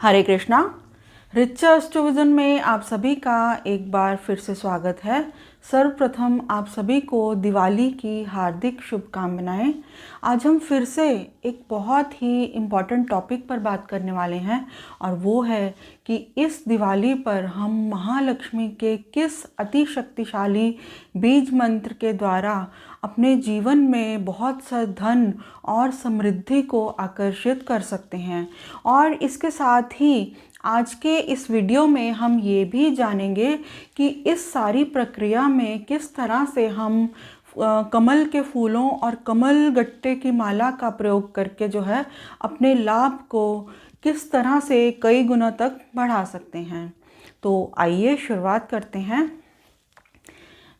हरे कृष्णा। रिचा एस्ट्रोविजन में आप सभी का एक बार फिर से स्वागत है। सर्वप्रथम आप सभी को दिवाली की हार्दिक शुभकामनाएं। आज हम फिर से एक बहुत ही इम्पॉर्टेंट टॉपिक पर बात करने वाले हैं और वो है कि इस दिवाली पर हम महालक्ष्मी के किस अति शक्तिशाली बीज मंत्र के द्वारा अपने जीवन में बहुत सा धन और समृद्धि को आकर्षित कर सकते हैं। और इसके साथ ही आज के इस वीडियो में हम ये भी जानेंगे कि इस सारी प्रक्रिया में किस तरह से हम कमल के फूलों और कमल गट्टे की माला का प्रयोग करके जो है अपने लाभ को किस तरह से कई गुना तक बढ़ा सकते हैं। तो आइए शुरुआत करते हैं।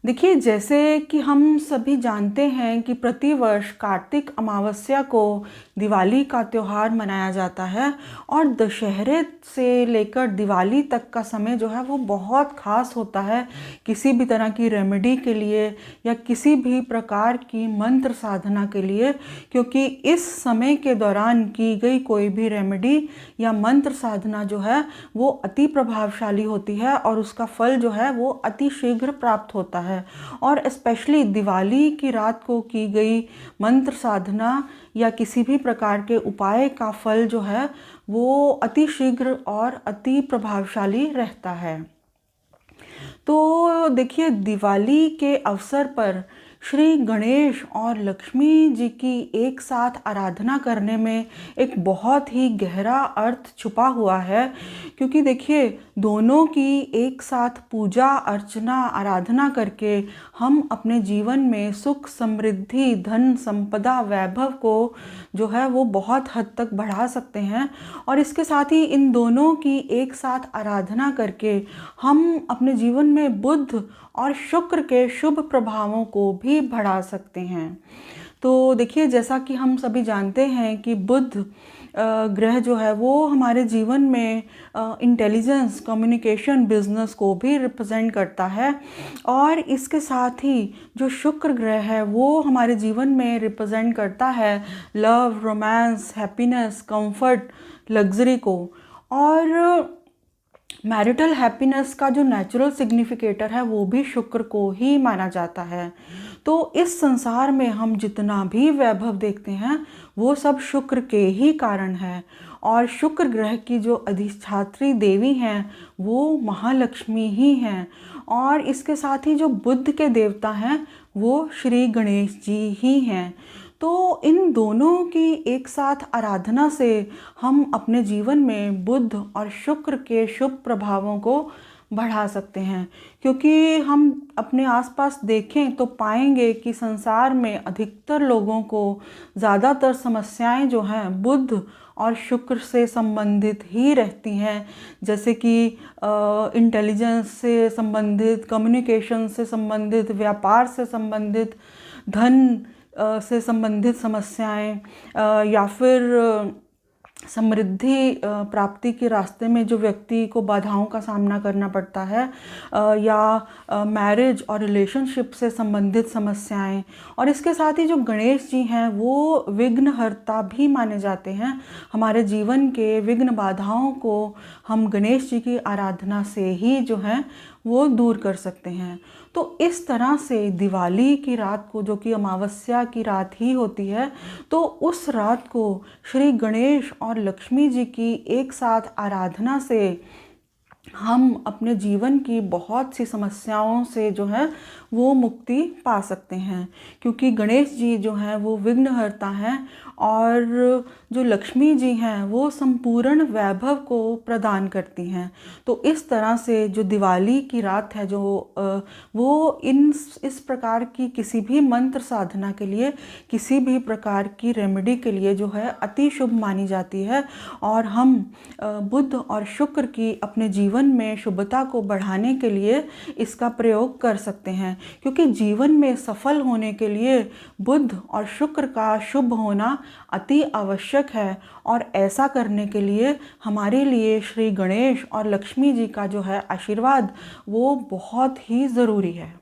देखिए, जैसे कि हम सभी जानते हैं कि प्रतिवर्ष कार्तिक अमावस्या को दिवाली का त्यौहार मनाया जाता है और दशहरे से लेकर दिवाली तक का समय जो है वो बहुत ख़ास होता है किसी भी तरह की रेमेडी के लिए या किसी भी प्रकार की मंत्र साधना के लिए, क्योंकि इस समय के दौरान की गई कोई भी रेमेडी या मंत्र साधना जो है वो अति प्रभावशाली होती है और उसका फल जो है वो अति शीघ्र प्राप्त होता है। और स्पेशली दिवाली की रात को की गई मंत्र साधना या किसी भी प्रकार के उपाय का फल जो है वो अति शीघ्र और अति प्रभावशाली रहता है। तो देखिए, दिवाली के अवसर पर श्री गणेश और लक्ष्मी जी की एक साथ आराधना करने में एक बहुत ही गहरा अर्थ छुपा हुआ है, क्योंकि देखिए दोनों की एक साथ पूजा अर्चना आराधना करके हम अपने जीवन में सुख समृद्धि धन संपदा वैभव को जो है वो बहुत हद तक बढ़ा सकते हैं। और इसके साथ ही इन दोनों की एक साथ आराधना करके हम अपने जीवन में बुध और शुक्र के शुभ प्रभावों को भी बढ़ा सकते हैं। तो देखिए, जैसा कि हम सभी जानते हैं कि बुध ग्रह जो है वो हमारे जीवन में इंटेलिजेंस कम्युनिकेशन बिजनेस को भी रिप्रेजेंट करता है और इसके साथ ही जो शुक्र ग्रह है वो हमारे जीवन में रिप्रेजेंट करता है love romance happiness comfort luxury को। और मैरिटल हैप्पीनेस का जो नेचुरल सिग्निफिकेटर है वो भी शुक्र को ही माना जाता है। तो इस संसार में हम जितना भी वैभव देखते हैं वो सब शुक्र के ही कारण है और शुक्र ग्रह की जो अधिष्ठात्री देवी हैं वो महालक्ष्मी ही हैं और इसके साथ ही जो बुध के देवता हैं वो श्री गणेश जी ही हैं। तो इन दोनों की एक साथ आराधना से हम अपने जीवन में बुध और शुक्र के शुभ प्रभावों को बढ़ा सकते हैं, क्योंकि हम अपने आसपास देखें तो पाएंगे कि संसार में अधिकतर लोगों को ज़्यादातर समस्याएं जो हैं बुध और शुक्र से संबंधित ही रहती हैं, जैसे कि इंटेलिजेंस से संबंधित कम्युनिकेशन से संबंधित व्यापार से संबंधित धन से संबंधित समस्याएं या फिर समृद्धि प्राप्ति के रास्ते में जो व्यक्ति को बाधाओं का सामना करना पड़ता है या मैरिज और रिलेशनशिप से संबंधित समस्याएं। और इसके साथ ही जो गणेश जी हैं वो विघ्नहर्ता भी माने जाते हैं। हमारे जीवन के विघ्न बाधाओं को हम गणेश जी की आराधना से ही जो है वो दूर कर सकते हैं। तो इस तरह से दिवाली की रात को, जो कि अमावस्या की रात ही होती है, तो उस रात को श्री गणेश और लक्ष्मी जी की एक साथ आराधना से हम अपने जीवन की बहुत सी समस्याओं से जो है वो मुक्ति पा सकते हैं, क्योंकि गणेश जी जो हैं वो विघ्नहर्ता हैं और जो लक्ष्मी जी हैं वो संपूर्ण वैभव को प्रदान करती हैं। तो इस तरह से जो दिवाली की रात है जो वो इस प्रकार की किसी भी मंत्र साधना के लिए किसी भी प्रकार की रेमेडी के लिए जो है अति शुभ मानी जाती है और हम बुध और शुक्र की अपने जीवन में शुभता को बढ़ाने के लिए इसका प्रयोग कर सकते हैं, क्योंकि जीवन में सफल होने के लिए बुध और शुक्र का शुभ होना अति आवश्यक है और ऐसा करने के लिए हमारे लिए श्री गणेश और लक्ष्मी जी का जो है आशीर्वाद वो बहुत ही ज़रूरी है।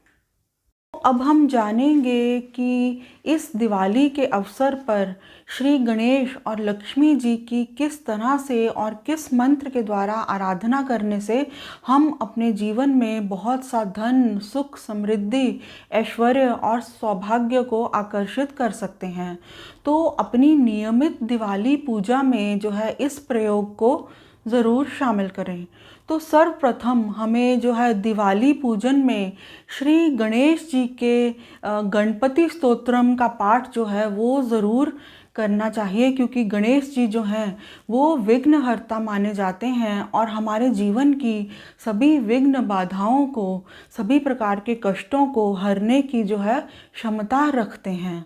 अब हम जानेंगे कि इस दिवाली के अवसर पर श्री गणेश और लक्ष्मी जी की किस तरह से और किस मंत्र के द्वारा आराधना करने से हम अपने जीवन में बहुत सा धन, सुख, समृद्धि, ऐश्वर्य और सौभाग्य को आकर्षित कर सकते हैं। तो अपनी नियमित दिवाली पूजा में जो है इस प्रयोग को ज़रूर शामिल करें। तो सर्वप्रथम हमें जो है दिवाली पूजन में श्री गणेश जी के गणपति स्तोत्रम का पाठ जो है वो ज़रूर करना चाहिए, क्योंकि गणेश जी जो हैं वो विघ्नहर्ता माने जाते हैं और हमारे जीवन की सभी विघ्न बाधाओं को, सभी प्रकार के कष्टों को हरने की जो है क्षमता रखते हैं।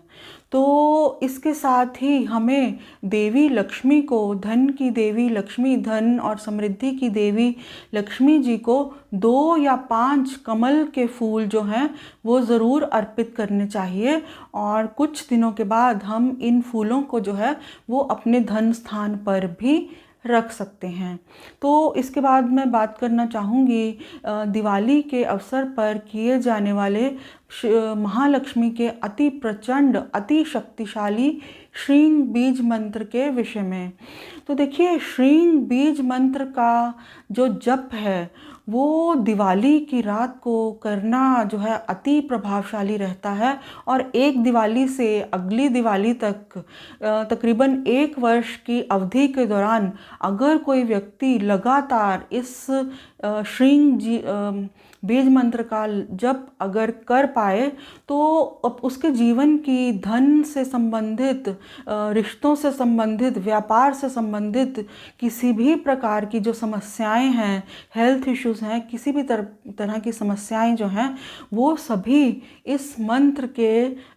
तो इसके साथ ही हमें देवी लक्ष्मी को, धन की देवी लक्ष्मी, धन और समृद्धि की देवी लक्ष्मी जी को 2 या 5 कमल के फूल जो हैं वो ज़रूर अर्पित करने चाहिए और कुछ दिनों के बाद हम इन फूलों को जो है वो अपने धन स्थान पर भी रख सकते हैं। तो इसके बाद मैं बात करना चाहूँगी दिवाली के अवसर पर किए जाने वाले महालक्ष्मी के अति प्रचंड, अति शक्तिशाली श्रीं बीज मंत्र के विषय में। तो देखिए, श्रीं बीज मंत्र का जो जप है वो दिवाली की रात को करना जो है अति प्रभावशाली रहता है और एक दिवाली से अगली दिवाली तक तकरीबन 1 वर्ष की अवधि के दौरान अगर कोई व्यक्ति लगातार इस श्रीं बीज मंत्र का जप अगर कर पाए तो उसके जीवन की धन से संबंधित, रिश्तों से संबंधित, व्यापार से संबंधित किसी भी प्रकार की जो समस्याएं हैं, हेल्थ इश्यूज़ हैं, किसी भी तरह की समस्याएं जो हैं वो सभी इस मंत्र के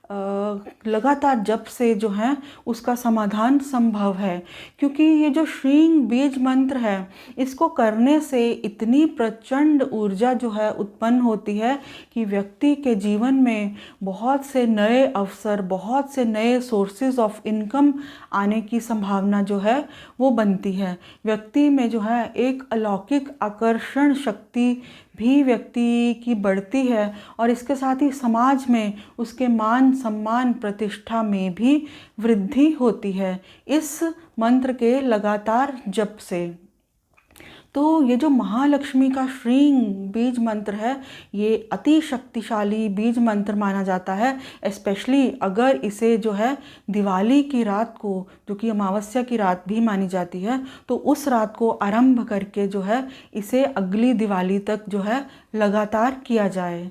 लगातार जप से जो है उसका समाधान संभव है। क्योंकि ये जो श्रीं बीज मंत्र है इसको करने से इतनी प्रचंड ऊर्जा जो है उत्पन्न होती है कि व्यक्ति के जीवन में बहुत से नए अवसर, बहुत से नए सोर्सेज ऑफ इनकम आने की संभावना जो है वो बनती है। व्यक्ति में जो है एक अलौकिक आकर्षण शक्ति भी व्यक्ति की बढ़ती है और इसके साथ ही समाज में उसके मान, सम्मान, प्रतिष्ठा में भी वृद्धि होती है इस मंत्र के लगातार जप से। तो ये जो महालक्ष्मी का श्रीं बीज मंत्र है ये अति शक्तिशाली बीज मंत्र माना जाता है, स्पेशली अगर इसे जो है दिवाली की रात को, जो कि अमावस्या की रात भी मानी जाती है, तो उस रात को आरंभ करके जो है इसे अगली दिवाली तक जो है लगातार किया जाए।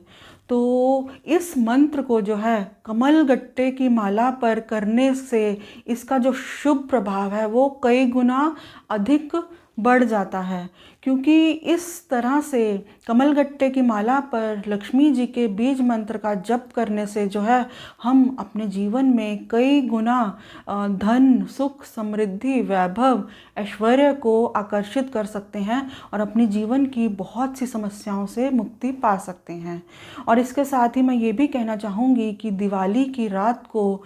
तो इस मंत्र को जो है कमल गट्टे की माला पर करने से इसका जो शुभ प्रभाव है वो कई गुना अधिक बढ़ जाता है, क्योंकि इस तरह से कमलगट्टे की माला पर लक्ष्मी जी के बीज मंत्र का जप करने से जो है हम अपने जीवन में कई गुना धन, सुख, समृद्धि, वैभव, ऐश्वर्य को आकर्षित कर सकते हैं और अपने जीवन की बहुत सी समस्याओं से मुक्ति पा सकते हैं। और इसके साथ ही मैं ये भी कहना चाहूँगी कि दिवाली की रात को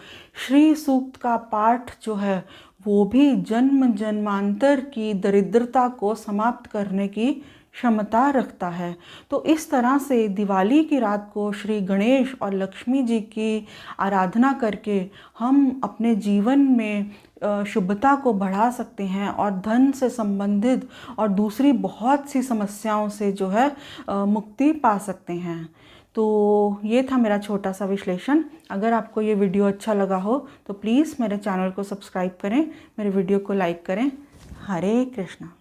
श्री सूक्त का पाठ जो है वो भी जन्म जन्मांतर की दरिद्रता को समाप्त करने की क्षमता रखता है। तो इस तरह से दिवाली की रात को श्री गणेश और लक्ष्मी जी की आराधना करके हम अपने जीवन में शुभता को बढ़ा सकते हैं और धन से संबंधित और दूसरी बहुत सी समस्याओं से जो है मुक्ति पा सकते हैं। तो ये था मेरा छोटा सा विश्लेषण। अगर आपको ये वीडियो अच्छा लगा हो तो प्लीज़ मेरे चैनल को सब्सक्राइब करें, मेरे वीडियो को लाइक करें। हरे कृष्णा।